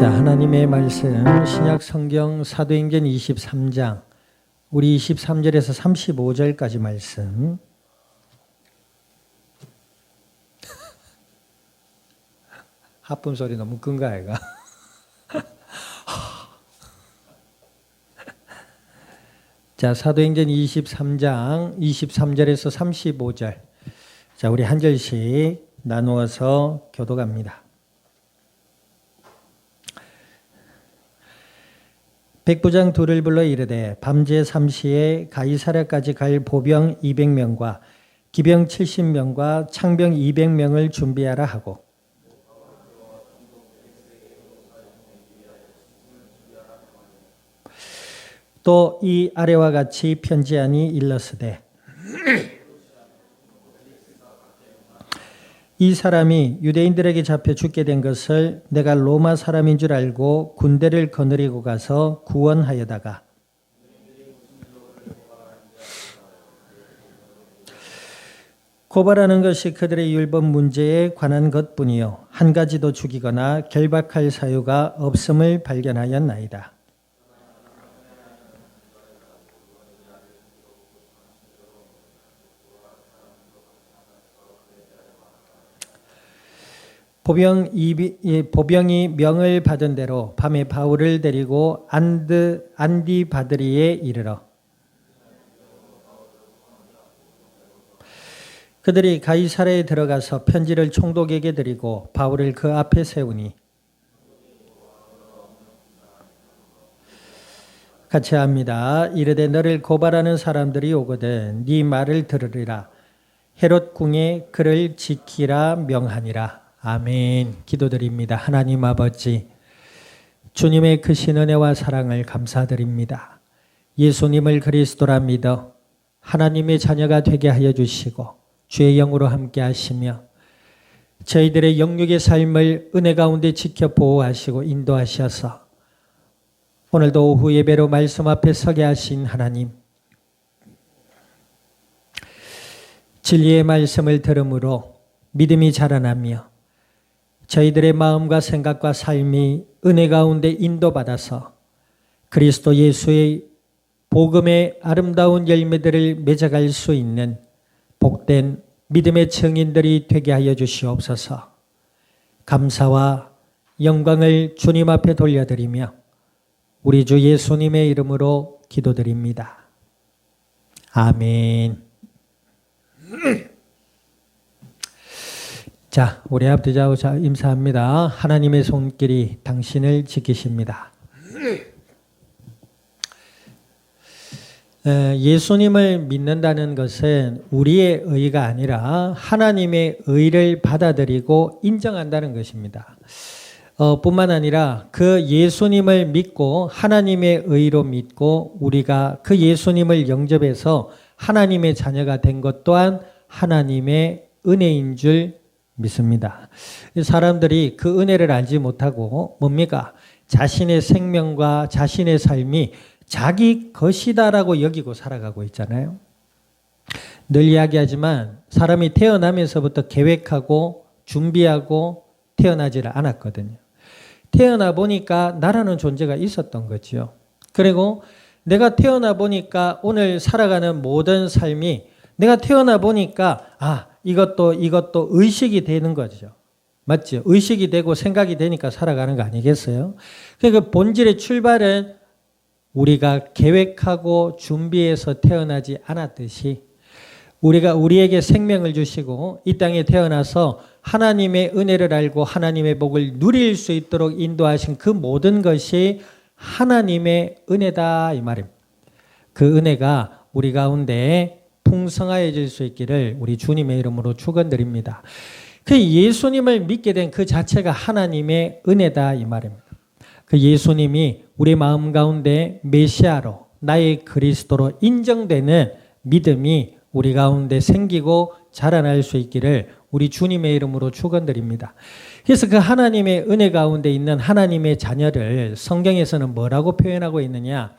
자, 하나님의 말씀 신약 성경 사도행전 23장 우리 23절에서 35절까지 말씀. 하품 소리 너무 큰가 아이가? 자, 사도행전 23장 23절에서 35절. 자, 우리 한 절씩 나누어서 교독합니다. 백부장 둘을 불러 이르되 밤제 3시에 가이사랴까지 갈 보병 200명과 기병 70명과 창병 200명을 준비하라 하고 또 이 아래와 같이 편지하니 일렀으되 이 사람이 유대인들에게 잡혀 죽게 된 것을 내가 로마 사람인 줄 알고 군대를 거느리고 가서 구원하여다가 고발하는 것이 그들의 율법 문제에 관한 것뿐이요 한 가지도 죽이거나 결박할 사유가 없음을 발견하였나이다. 보병이 명을 받은 대로 밤에 바울을 데리고 안디바드리에 이르러 그들이 가이사랴에 들어가서 편지를 총독에게 드리고 바울을 그 앞에 세우니 같이 합니다. 이르되 너를 고발하는 사람들이 오거든 네 말을 들으리라. 헤롯 궁에 그를 지키라 명하니라. 아멘. 기도드립니다. 하나님 아버지, 주님의 크신 은혜와 사랑을 감사드립니다. 예수님을 그리스도라 믿어 하나님의 자녀가 되게 하여 주시고 주의 영으로 함께 하시며 저희들의 영육의 삶을 은혜 가운데 지켜 보호하시고 인도하셔서 오늘도 오후 예배로 말씀 앞에 서게 하신 하나님, 진리의 말씀을 들음으로 믿음이 자라나며 저희들의 마음과 생각과 삶이 은혜 가운데 인도받아서 그리스도 예수의 복음의 아름다운 열매들을 맺어갈 수 있는 복된 믿음의 증인들이 되게 하여 주시옵소서. 감사와 영광을 주님 앞에 돌려드리며 우리 주 예수님의 이름으로 기도드립니다. 아멘. 자, 우리 앞뒤좌우 임사합니다. 하나님의 손길이 당신을 지키십니다. 예수님을 믿는다는 것은 우리의 의가 아니라 하나님의 의를 받아들이고 인정한다는 것입니다. 뿐만 아니라 그 예수님을 믿고 하나님의 의로 믿고 우리가 그 예수님을 영접해서 하나님의 자녀가 된 것 또한 하나님의 은혜인 줄 믿습니다. 사람들이 그 은혜를 알지 못하고 뭡니까? 자신의 생명과 자신의 삶이 자기 것이다라고 여기고 살아가고 있잖아요. 늘 이야기하지만 사람이 태어나면서부터 계획하고 준비하고 태어나지를 않았거든요. 태어나 보니까 나라는 존재가 있었던 거죠. 그리고 내가 태어나 보니까 오늘 살아가는 모든 삶이 내가 태어나 보니까 이것도 의식이 되는 거죠. 맞죠? 의식이 되고 생각이 되니까 살아가는 거 아니겠어요? 그러니까 본질의 출발은 우리가 계획하고 준비해서 태어나지 않았듯이 우리에게 생명을 주시고 이 땅에 태어나서 하나님의 은혜를 알고 하나님의 복을 누릴 수 있도록 인도하신 그 모든 것이 하나님의 은혜다 이 말입니다. 그 은혜가 우리 가운데 풍성하여질 수 있기를 우리 주님의 이름으로 축원드립니다. 그 예수님을 믿게 된 그 자체가 하나님의 은혜다 이 말입니다. 그 예수님이 우리 마음 가운데 메시아로 나의 그리스도로 인정되는 믿음이 우리 가운데 생기고 자라날 수 있기를 우리 주님의 이름으로 축원드립니다. 그래서 그 하나님의 은혜 가운데 있는 하나님의 자녀를 성경에서는 뭐라고 표현하고 있느냐?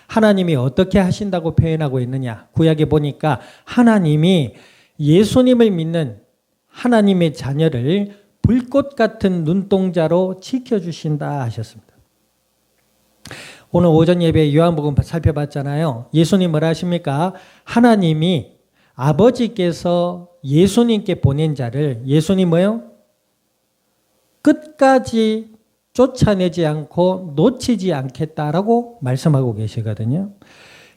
하나님이 어떻게 하신다고 표현하고 있느냐? 구약에 보니까 하나님이 예수님을 믿는 하나님의 자녀를 불꽃 같은 눈동자로 지켜주신다 하셨습니다. 오늘 오전 예배 요한복음 살펴봤잖아요. 예수님 뭐라 하십니까? 하나님이 아버지께서 예수님께 보낸 자를 예수님 뭐요? 끝까지 쫓아내지 않고 놓치지 않겠다라고 말씀하고 계시거든요.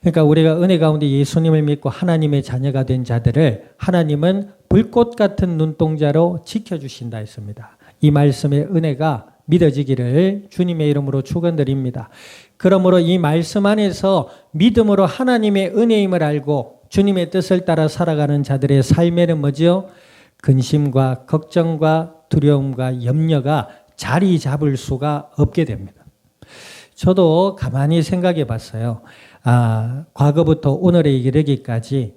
그러니까 우리가 은혜 가운데 예수님을 믿고 하나님의 자녀가 된 자들을 하나님은 불꽃 같은 눈동자로 지켜주신다 했습니다. 이 말씀의 은혜가 믿어지기를 주님의 이름으로 축원드립니다. 그러므로 이 말씀 안에서 믿음으로 하나님의 은혜임을 알고 주님의 뜻을 따라 살아가는 자들의 삶에는 뭐죠? 근심과 걱정과 두려움과 염려가 자리 잡을 수가 없게 됩니다. 저도 가만히 생각해 봤어요. 과거부터 오늘에 이르기까지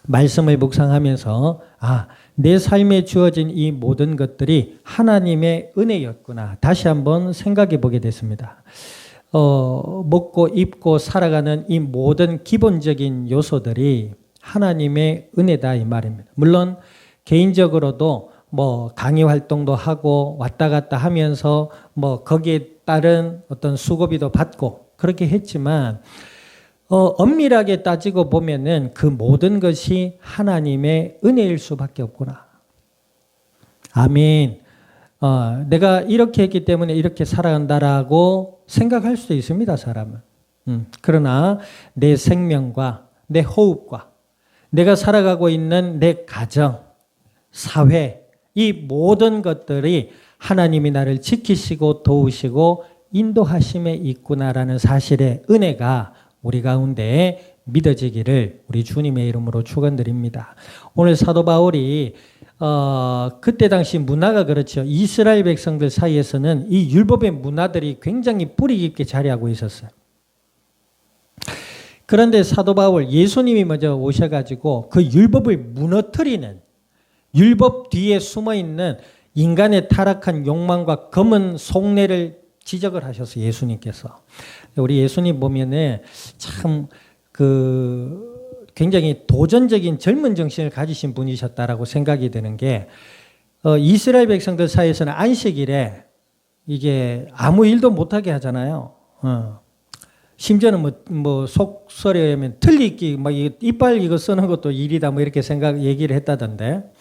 말씀을 묵상하면서 내 삶에 주어진 이 모든 것들이 하나님의 은혜였구나. 다시 한번 생각해 보게 됐습니다. 먹고 입고 살아가는 이 모든 기본적인 요소들이 하나님의 은혜다 이 말입니다. 물론 개인적으로도 강의 활동도 하고 왔다 갔다 하면서 거기에 따른 어떤 수고비도 받고 그렇게 했지만 엄밀하게 따지고 보면은 그 모든 것이 하나님의 은혜일 수밖에 없구나. 아멘. 내가 이렇게 했기 때문에 이렇게 살아간다라고 생각할 수도 있습니다, 사람은. 그러나 내 생명과 내 호흡과 내가 살아가고 있는 내 가정, 사회, 이 모든 것들이 하나님이 나를 지키시고 도우시고 인도하심에 있구나라는 사실의 은혜가 우리 가운데 믿어지기를 우리 주님의 이름으로 축원드립니다. 오늘 사도 바울이 그때 당시 문화가 그렇죠. 이스라엘 백성들 사이에서는 이 율법의 문화들이 굉장히 뿌리 깊게 자리하고 있었어요. 그런데 사도 바울 예수님이 먼저 오셔가지고 그 율법을 무너뜨리는 율법 뒤에 숨어있는 인간의 타락한 욕망과 검은 속내를 지적을 하셨어요. 예수님께서. 우리 예수님 보면은 참 굉장히 도전적인 젊은 정신을 가지신 분이셨다라고 생각이 드는 게 이스라엘 백성들 사이에서는 안식일에 이게 아무 일도 못하게 하잖아요. 심지어는 속설에 의하면 틀리기 이빨 이거 쓰는 것도 일이다 이렇게 얘기를 했다던데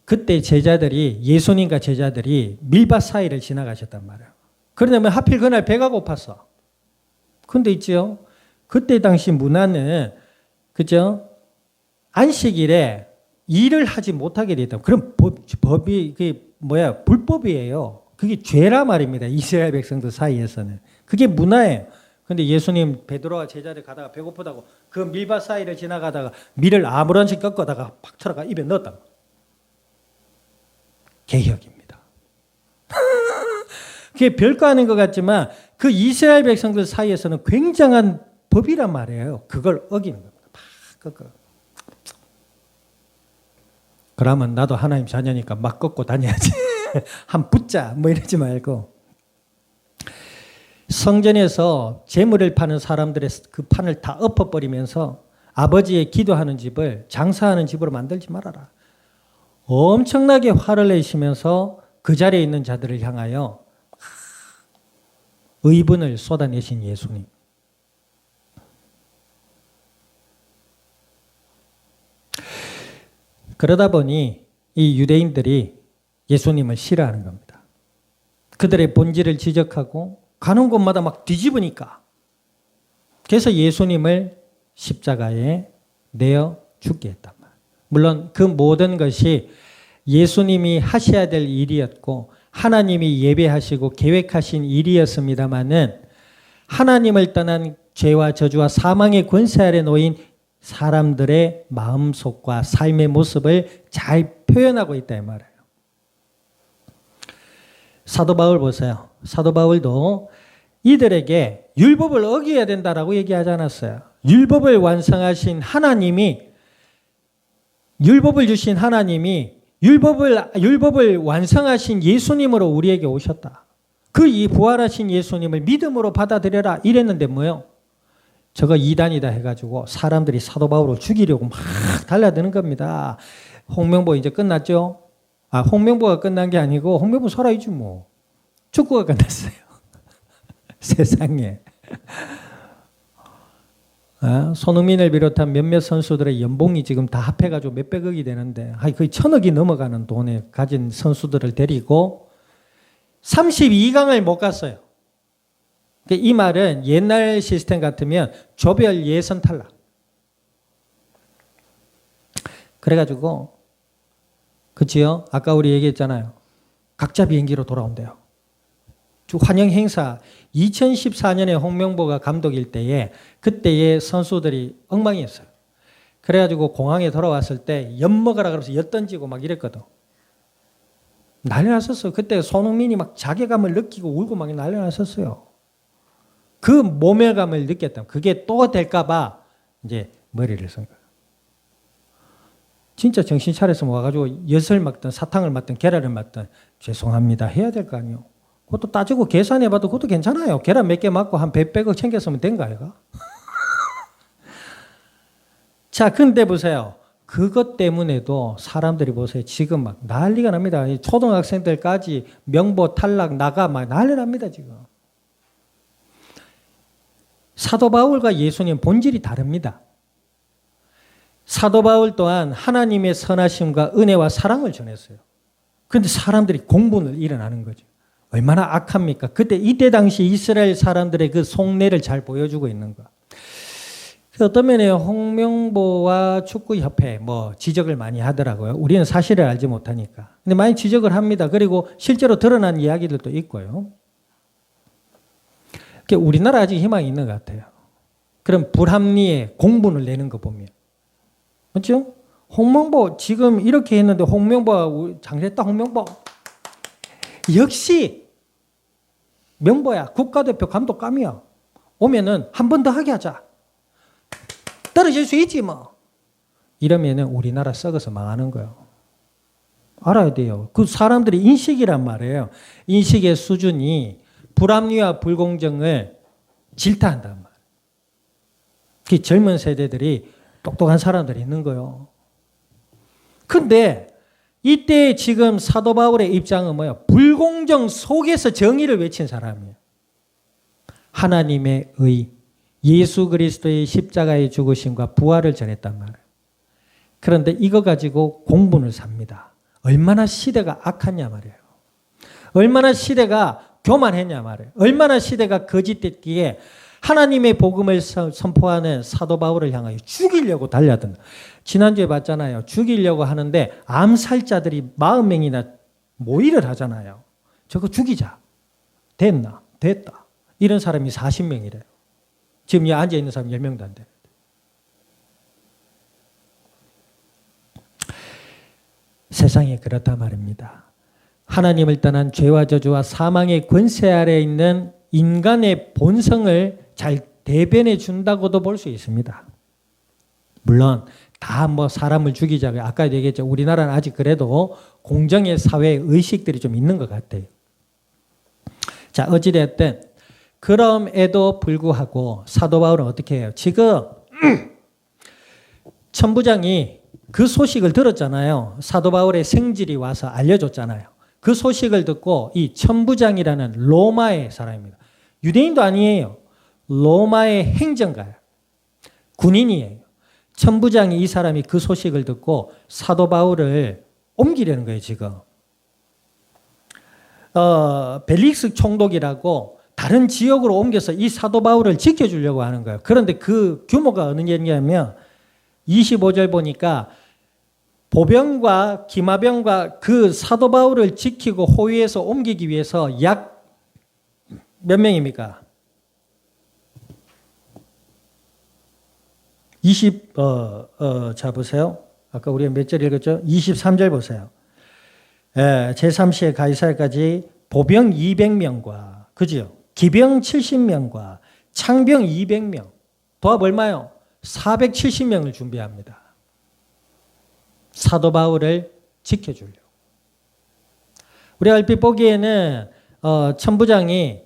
그때 제자들이 예수님과 제자들이 밀밭 사이를 지나가셨단 말이에요. 그러면 하필 그날 배가 고팠어. 근데 있죠. 그때 당시 문화는 그죠? 안식일에 일을 하지 못하게 됐다. 그럼 법이 불법이에요. 그게 죄라 말입니다. 이스라엘 백성들 사이에서는. 그게 문화예요. 근데 예수님 베드로와 제자들 가다가 배고프다고 그 밀밭 사이를 지나가다가 밀을 아무런지 꺾어다가 팍 털어가 입에 넣었다. 개혁입니다. 그게 별거 아닌 것 같지만 그 이스라엘 백성들 사이에서는 굉장한 법이란 말이에요. 그걸 어기는 겁니다. 팍 꺾어. 그러면 나도 하나님 자녀니까 막 꺾고 다녀야지. 한 붙자 이러지 말고. 성전에서 재물을 파는 사람들의 그 판을 다 엎어버리면서 아버지의 기도하는 집을 장사하는 집으로 만들지 말아라. 엄청나게 화를 내시면서 그 자리에 있는 자들을 향하여 의분을 쏟아내신 예수님. 그러다 보니 이 유대인들이 예수님을 싫어하는 겁니다. 그들의 본질을 지적하고 가는 곳마다 막 뒤집으니까. 그래서 예수님을 십자가에 내어 죽게 했단 말이에요. 물론 그 모든 것이 예수님이 하셔야 될 일이었고 하나님이 예배하시고 계획하신 일이었습니다마는 하나님을 떠난 죄와 저주와 사망의 권세 아래 놓인 사람들의 마음속과 삶의 모습을 잘 표현하고 있다 이 말이에요. 사도 바울 보세요. 사도 바울도 이들에게 율법을 어겨야 된다라고 얘기하지 않았어요. 율법을 완성하신 하나님이 율법을 주신 하나님이 율법을 완성하신 예수님으로 우리에게 오셨다. 그 이 부활하신 예수님을 믿음으로 받아들여라 이랬는데 뭐요? 저거 이단이다 해가지고 사람들이 사도 바울을 죽이려고 막 달라드는 겁니다. 홍명보 이제 끝났죠? 홍명보가 끝난 게 아니고 홍명보 살아있지 뭐. 축구가 끝났어요. 세상에. 손흥민을 비롯한 몇몇 선수들의 연봉이 지금 다 합해가지고 몇백억이 되는데 거의 1,000억이 넘어가는 돈에 가진 선수들을 데리고 32강을 못 갔어요. 이 말은 옛날 시스템 같으면 조별 예선 탈락. 그래가지고 그치요? 아까 우리 얘기했잖아요. 각자 비행기로 돌아온대요. 환영 행사 2014년에 홍명보가 감독일 때에 그때의 선수들이 엉망이었어요. 그래가지고 공항에 돌아왔을 때 엿 먹으라 그래서 엿 던지고 막 이랬거든. 난리 났었어요. 그때 손흥민이 막 자괴감을 느끼고 울고 막 난리 났었어요. 그 모멸감을 느꼈다. 그게 또 될까봐 이제 머리를 쓴 거예요. 진짜 정신 차려서 와가지고 엿을 맞든 사탕을 맞든 계란을 맞든 죄송합니다 해야 될 거 아니에요. 그것도 따지고 계산해봐도 그것도 괜찮아요. 계란 몇 개 맞고 한 100억 챙겼으면 된 거 아이가? 자, 근데 보세요. 그것 때문에도 사람들이 보세요. 지금 막 난리가 납니다. 초등학생들까지 명보 탈락 나가 막 난리 납니다, 지금. 사도 바울과 예수님 본질이 다릅니다. 사도 바울 또한 하나님의 선하심과 은혜와 사랑을 전했어요. 그런데 사람들이 공분을 일어나는 거죠. 얼마나 악합니까? 이때 당시 이스라엘 사람들의 그 속내를 잘 보여주고 있는 거. 어떤 면에 홍명보와 축구협회 지적을 많이 하더라고요. 우리는 사실을 알지 못하니까. 근데 많이 지적을 합니다. 그리고 실제로 드러난 이야기들도 있고요. 우리나라 아직 희망이 있는 것 같아요. 그럼 불합리에 공분을 내는 거 보면. 맞죠? 홍명보 지금 이렇게 했는데 홍명보가 잘했다 홍명보. 역시 명보야. 국가대표 감독감이야. 오면은 한 번 더 하게 하자. 떨어질 수 있지 뭐. 이러면은 우리나라 썩어서 망하는 거예요. 알아야 돼요. 그 사람들이 인식이란 말이에요. 인식의 수준이 불합리와 불공정을 질타한단 말이에요. 그 젊은 세대들이 똑똑한 사람들이 있는 거예요. 근데 이때 지금 사도 바울의 입장은 뭐예요? 불공정 속에서 정의를 외친 사람이에요. 하나님의 의, 예수 그리스도의 십자가의 죽으심과 부활을 전했단 말이에요. 그런데 이거 가지고 공분을 삽니다. 얼마나 시대가 악하냐 말이에요. 얼마나 시대가 교만했냐 말이에요. 얼마나 시대가 거짓됐기에 하나님의 복음을 선포하는 사도 바울을 향하여 죽이려고 달려든다. 지난주에 봤잖아요. 죽이려고 하는데 암살자들이 40명이나 모의를 하잖아요. 저거 죽이자. 됐나? 됐다. 이런 사람이 40명이래요. 지금 이 앉아있는 사람 10명도 안 돼요. 세상이 그렇다 말입니다. 하나님을 떠난 죄와 저주와 사망의 권세 아래에 있는 인간의 본성을 잘 대변해 준다고도 볼 수 있습니다. 물론 다 사람을 죽이자고 아까 얘기했죠. 우리나라는 아직 그래도 공정의 사회 의식들이 좀 있는 것 같아요. 자, 어찌됐든 그럼에도 불구하고 사도 바울은 어떻게 해요? 지금 천부장이 그 소식을 들었잖아요. 사도 바울의 생질이 와서 알려줬잖아요. 그 소식을 듣고 이 천부장이라는 로마의 사람입니다. 유대인도 아니에요. 로마의 행정가예요. 군인이에요. 천부장이 이 사람이 그 소식을 듣고 사도 바울을 옮기려는 거예요, 지금. 벨릭스 총독이라고 다른 지역으로 옮겨서 이 사도 바울을 지켜주려고 하는 거예요. 그런데 그 규모가 어느 정도냐면 25절 보니까 보병과 기마병과 그 사도 바울을 지키고 호위해서 옮기기 위해서 약 몇 명입니까? 20, 보세요. 아까 우리가 몇 절 읽었죠? 23절 보세요. 제3시에 가이사랴까지 보병 200명과, 그죠? 기병 70명과 창병 200명, 도합 얼마요? 470명을 준비합니다. 사도 바울을 지켜주려고. 우리가 얼핏 보기에는 천부장이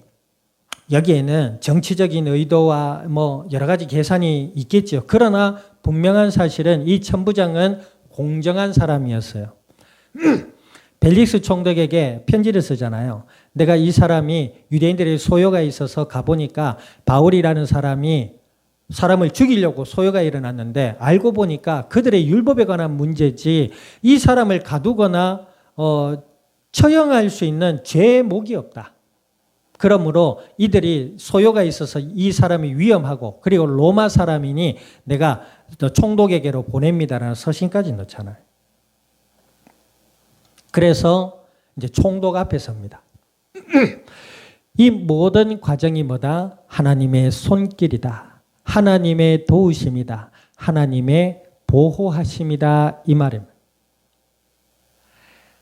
여기에는 정치적인 의도와 여러 가지 계산이 있겠죠. 그러나 분명한 사실은 이 천부장은 공정한 사람이었어요. 벨릭스 총독에게 편지를 쓰잖아요. 내가 이 사람이 유대인들의 소요가 있어서 가보니까 바울이라는 사람이 사람을 죽이려고 소요가 일어났는데 알고 보니까 그들의 율법에 관한 문제지 이 사람을 가두거나 처형할 수 있는 죄목이 없다. 그러므로 이들이 소요가 있어서 이 사람이 위험하고 그리고 로마 사람이니 내가 총독에게로 보냅니다라는 서신까지 넣잖아요. 그래서 이제 총독 앞에 섭니다. 이 모든 과정이 뭐다? 하나님의 손길이다. 하나님의 도우심이다. 하나님의 보호하심이다. 이 말입니다.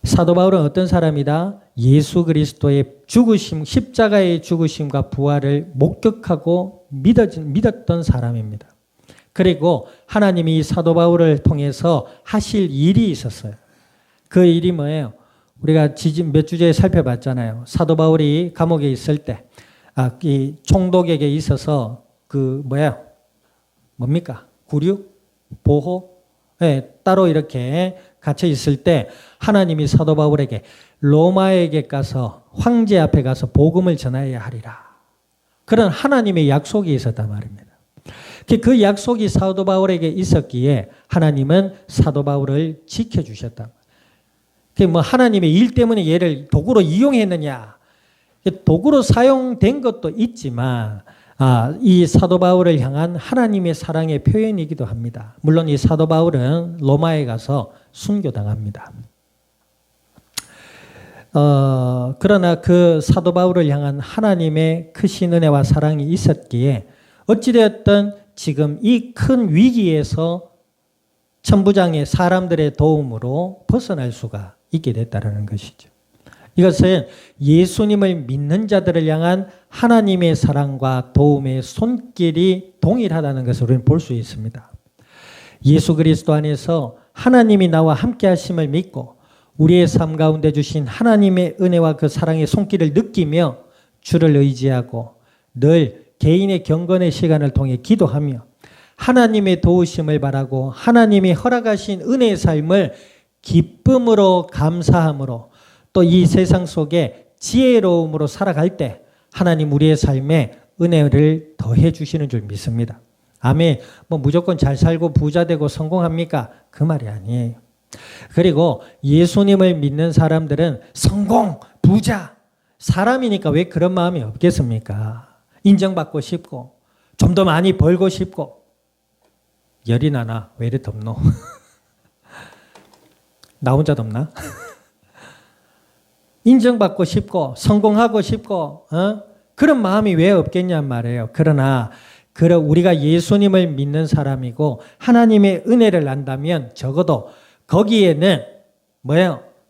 사도 바울은 어떤 사람이다? 예수 그리스도의 죽으심, 십자가의 죽으심과 부활을 목격하고 믿었던 사람입니다. 그리고 하나님이 사도 바울을 통해서 하실 일이 있었어요. 그 일이 뭐예요? 우리가 몇 주제에 살펴봤잖아요. 사도 바울이 감옥에 있을 때, 이 총독에게 있어서 뭡니까? 구류? 보호? 네, 따로 이렇게 갇혀 있을 때 하나님이 사도 바울에게 로마에게 가서 황제 앞에 가서 복음을 전하여야 하리라. 그런 하나님의 약속이 있었단 말입니다. 그 약속이 사도 바울에게 있었기에 하나님은 사도 바울을 지켜주셨다. 하나님의 일 때문에 얘를 도구로 이용했느냐? 도구로 사용된 것도 있지만 이 사도 바울을 향한 하나님의 사랑의 표현이기도 합니다. 물론 이 사도 바울은 로마에 가서 순교당합니다. 그러나 그 사도 바울을 향한 하나님의 크신 은혜와 사랑이 있었기에 어찌되었든 지금 이 큰 위기에서 천부장의 사람들의 도움으로 벗어날 수가 있게 됐다는 것이죠. 이것은 예수님을 믿는 자들을 향한 하나님의 사랑과 도움의 손길이 동일하다는 것을 우리는 볼 수 있습니다. 예수 그리스도 안에서 하나님이 나와 함께 하심을 믿고 우리의 삶 가운데 주신 하나님의 은혜와 그 사랑의 손길을 느끼며 주를 의지하고 늘 개인의 경건의 시간을 통해 기도하며 하나님의 도우심을 바라고 하나님이 허락하신 은혜의 삶을 기쁨으로 감사함으로 또 이 세상 속에 지혜로움으로 살아갈 때 하나님 우리의 삶에 은혜를 더해 주시는 줄 믿습니다. 아멘. 무조건 잘 살고 부자 되고 성공합니까? 그 말이 아니에요. 그리고 예수님을 믿는 사람들은 성공, 부자, 사람이니까 왜 그런 마음이 없겠습니까? 인정받고 싶고 좀 더 많이 벌고 싶고 열이 나나? 왜 이래 덥노? 나 혼자 덥나? 인정받고 싶고 성공하고 싶고 그런 마음이 왜 없겠냔 말이에요. 그러나 우리가 예수님을 믿는 사람이고 하나님의 은혜를 안다면 적어도 거기에는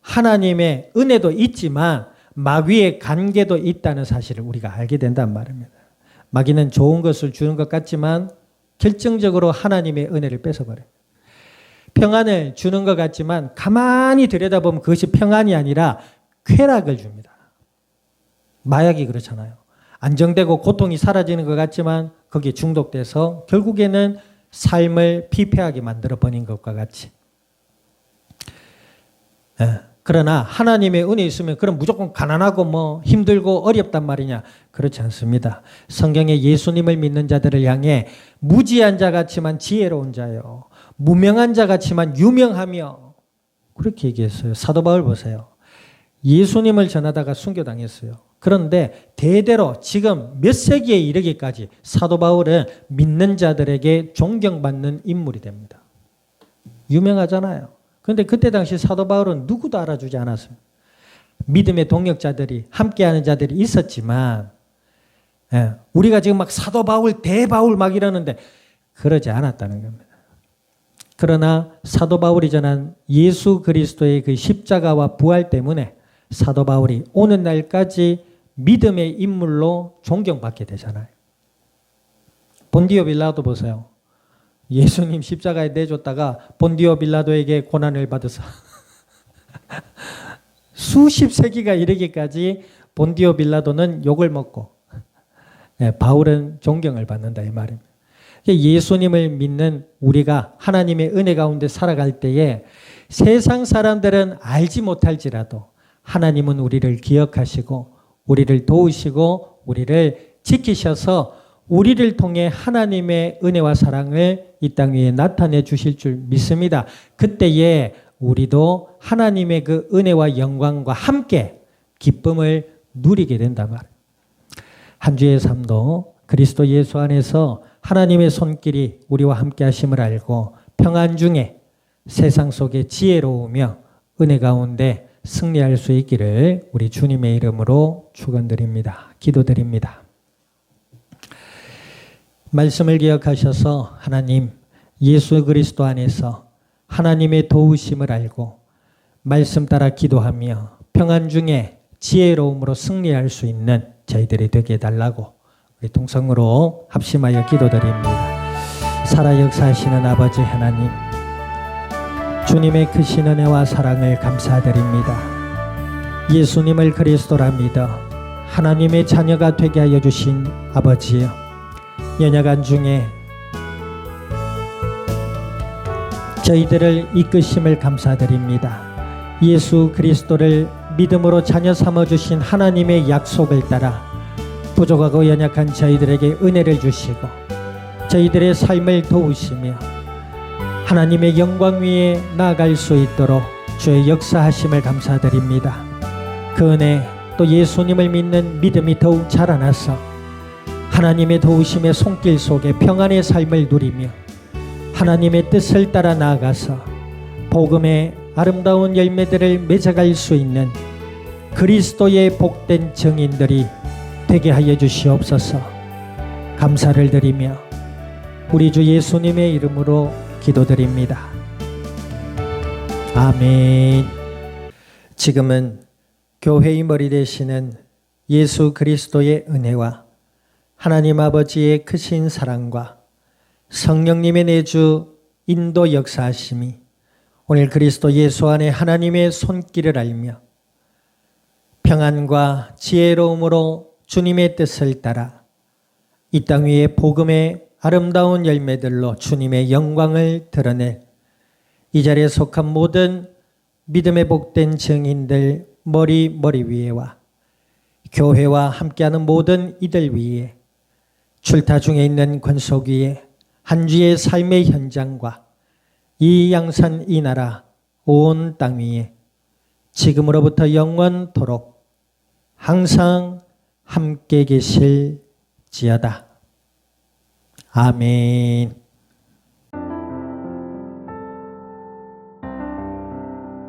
하나님의 은혜도 있지만 마귀의 관계도 있다는 사실을 우리가 알게 된단 말입니다. 마귀는 좋은 것을 주는 것 같지만 결정적으로 하나님의 은혜를 뺏어버려요. 평안을 주는 것 같지만 가만히 들여다보면 그것이 평안이 아니라 쾌락을 줍니다. 마약이 그렇잖아요. 안정되고 고통이 사라지는 것 같지만 거기에 중독돼서 결국에는 삶을 피폐하게 만들어 버린 것과 같이. 그러나 하나님의 은혜 있으면 그럼 무조건 가난하고 힘들고 어렵단 말이냐? 그렇지 않습니다. 성경에 예수님을 믿는 자들을 향해 무지한 자 같지만 지혜로운 자요. 무명한 자 같지만 유명하며 그렇게 얘기했어요. 사도 바울 보세요. 예수님을 전하다가 순교당했어요. 그런데 대대로 지금 몇 세기에 이르기까지 사도 바울은 믿는 자들에게 존경받는 인물이 됩니다. 유명하잖아요. 그런데 그때 당시 사도 바울은 누구도 알아주지 않았어요. 믿음의 동역자들이 함께하는 자들이 있었지만 우리가 지금 막 사도 바울, 대바울 막 이러는데 그러지 않았다는 겁니다. 그러나 사도 바울이 전한 예수 그리스도의 그 십자가와 부활 때문에 사도 바울이 오는 날까지 믿음의 인물로 존경받게 되잖아요. 본디오 빌라도 보세요. 예수님 십자가에 내줬다가 본디오 빌라도에게 고난을 받아서 수십 세기가 이르기까지 본디오 빌라도는 욕을 먹고 바울은 존경을 받는다 이 말입니다. 예수님을 믿는 우리가 하나님의 은혜 가운데 살아갈 때에 세상 사람들은 알지 못할지라도 하나님은 우리를 기억하시고 우리를 도우시고 우리를 지키셔서 우리를 통해 하나님의 은혜와 사랑을 이 땅 위에 나타내 주실 줄 믿습니다. 그때에 우리도 하나님의 그 은혜와 영광과 함께 기쁨을 누리게 된단 말이에요. 한 주의 삶도 그리스도 예수 안에서 하나님의 손길이 우리와 함께 하심을 알고 평안 중에 세상 속에 지혜로우며 은혜 가운데 승리할 수 있기를 우리 주님의 이름으로 축원드립니다. 기도드립니다. 말씀을 기억하셔서 하나님 예수 그리스도 안에서 하나님의 도우심을 알고 말씀 따라 기도하며 평안 중에 지혜로움으로 승리할 수 있는 저희들이 되게 해달라고 우리 동성으로 합심하여 기도드립니다. 살아 역사하시는 아버지 하나님, 주님의 크신 은혜와 사랑을 감사드립니다. 예수님을 그리스도라 믿어 하나님의 자녀가 되게 하여 주신 아버지여, 연약한 중에 저희들을 이끄심을 감사드립니다. 예수 그리스도를 믿음으로 자녀 삼아주신 하나님의 약속을 따라 부족하고 연약한 저희들에게 은혜를 주시고 저희들의 삶을 도우시며 하나님의 영광 위에 나아갈 수 있도록 주의 역사하심을 감사드립니다. 그 은혜 또 예수님을 믿는 믿음이 더욱 자라나서 하나님의 도우심의 손길 속에 평안의 삶을 누리며 하나님의 뜻을 따라 나아가서 복음의 아름다운 열매들을 맺어갈 수 있는 그리스도의 복된 증인들이 되게 하여 주시옵소서. 감사를 드리며 우리 주 예수님의 이름으로 기도드립니다. 아멘. 지금은 교회의 머리 되시는 예수 그리스도의 은혜와 하나님 아버지의 크신 사랑과 성령님의 내주 인도 역사하심이 오늘 그리스도 예수 안에 하나님의 손길을 알며 평안과 지혜로움으로 주님의 뜻을 따라 이 땅 위에 복음의 아름다운 열매들로 주님의 영광을 드러낼 이 자리에 속한 모든 믿음의 복된 증인들 머리 위에와 교회와 함께하는 모든 이들 위에 출타 중에 있는 권속 위에 한 주의 삶의 현장과 이 양산 이 나라 온 땅 위에 지금으로부터 영원토록 항상 함께 계실지어다. 아멘.